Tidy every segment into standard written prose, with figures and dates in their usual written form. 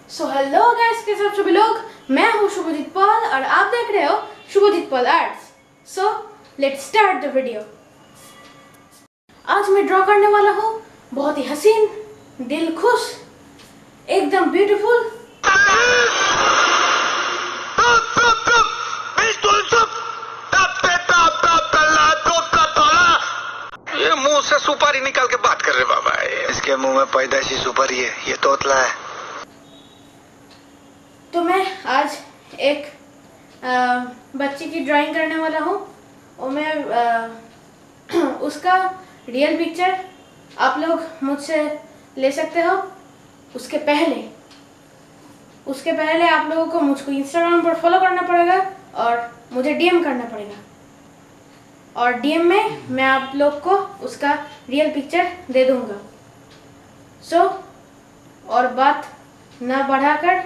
So hello guys, कैसे हो सभी लोग। मैं हूँ शुभजीत पॉल और आप देख रहे हो Shubhjit Paul arts. So let's start the video. आज मैं ड्रॉ करने वाला हूँ बहुत ही हसीन, दिल खुश, एकदम ब्यूटीफुल ये मुंह से सुपारी निकाल के बात कर रहे बाबा। इसके मुंह में पैदाइशी सुपारी है, ये तोतला है। तो मैं आज एक बच्ची की ड्राइंग करने वाला हूँ और मैं उसका रियल पिक्चर आप लोग मुझसे ले सकते हो। उसके पहले आप लोगों को मुझको इंस्टाग्राम पर फॉलो करना पड़ेगा और मुझे डीएम करना पड़ेगा, और डीएम में मैं आप लोग को उसका रियल पिक्चर दे दूंगा। सो और बात ना बढ़ाकर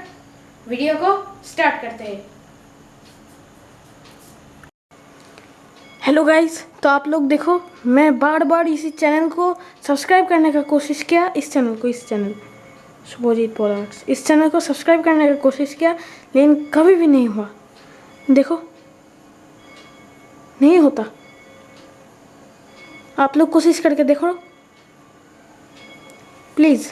वीडियो को स्टार्ट करते हैं। हेलो गाइस, तो आप लोग देखो, मैं बार बार इसी चैनल को सब्सक्राइब करने का कोशिश किया, इस चैनल शुभजीत पॉल आर्ट्स, इस चैनल को सब्सक्राइब करने का कोशिश किया, लेकिन कभी भी नहीं हुआ। देखो, नहीं होता। आप लोग कोशिश करके देखो प्लीज़।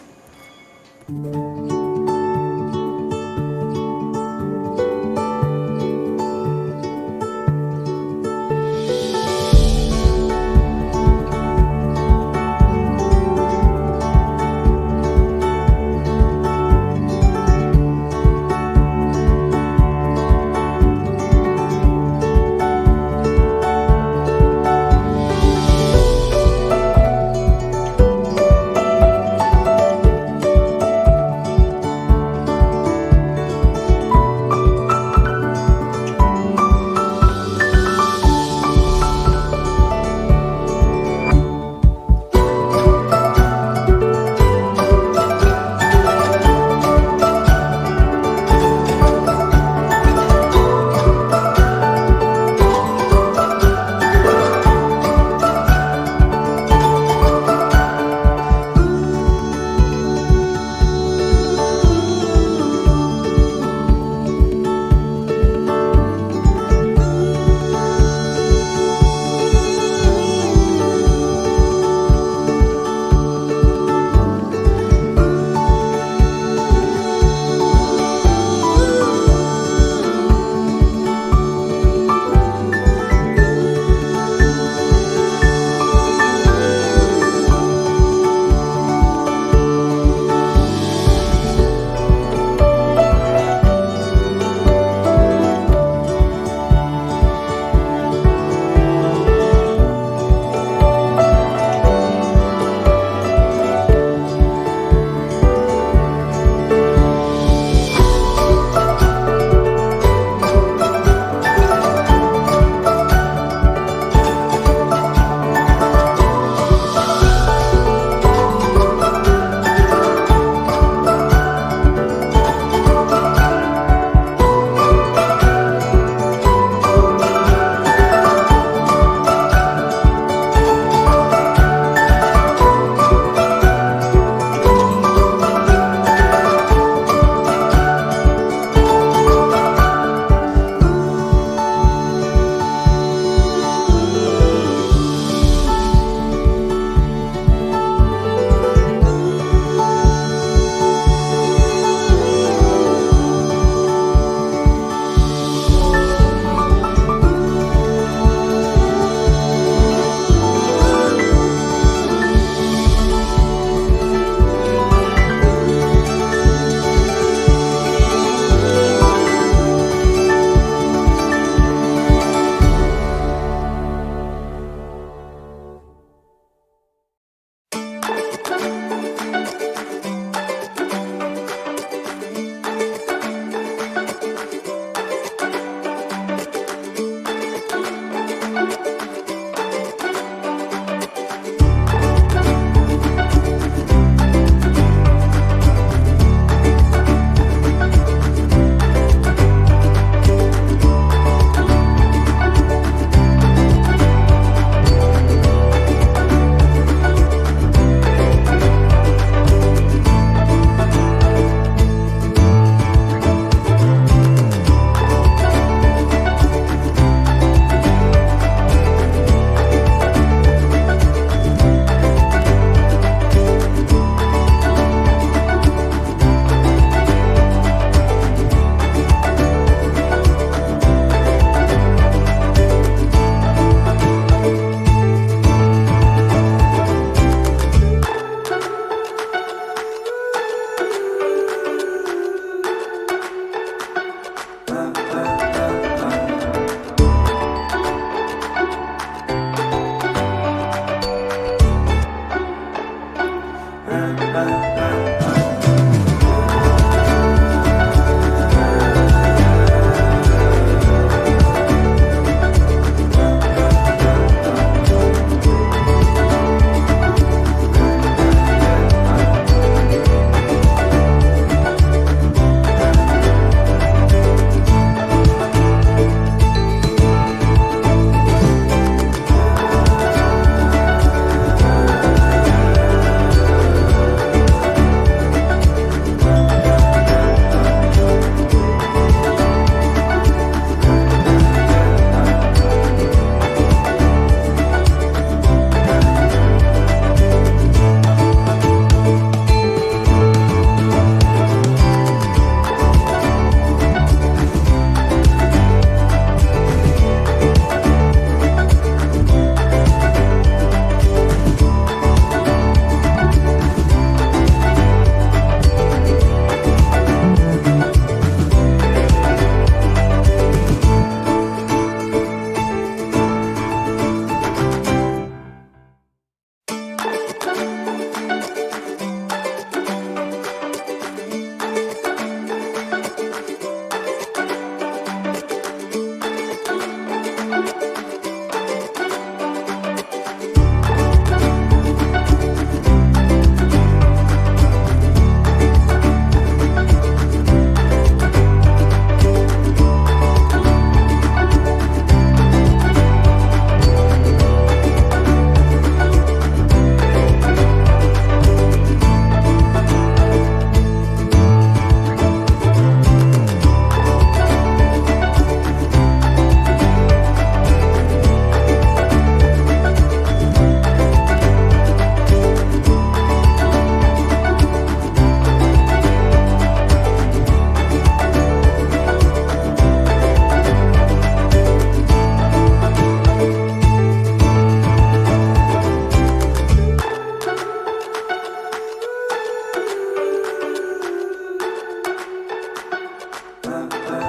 uh, uh.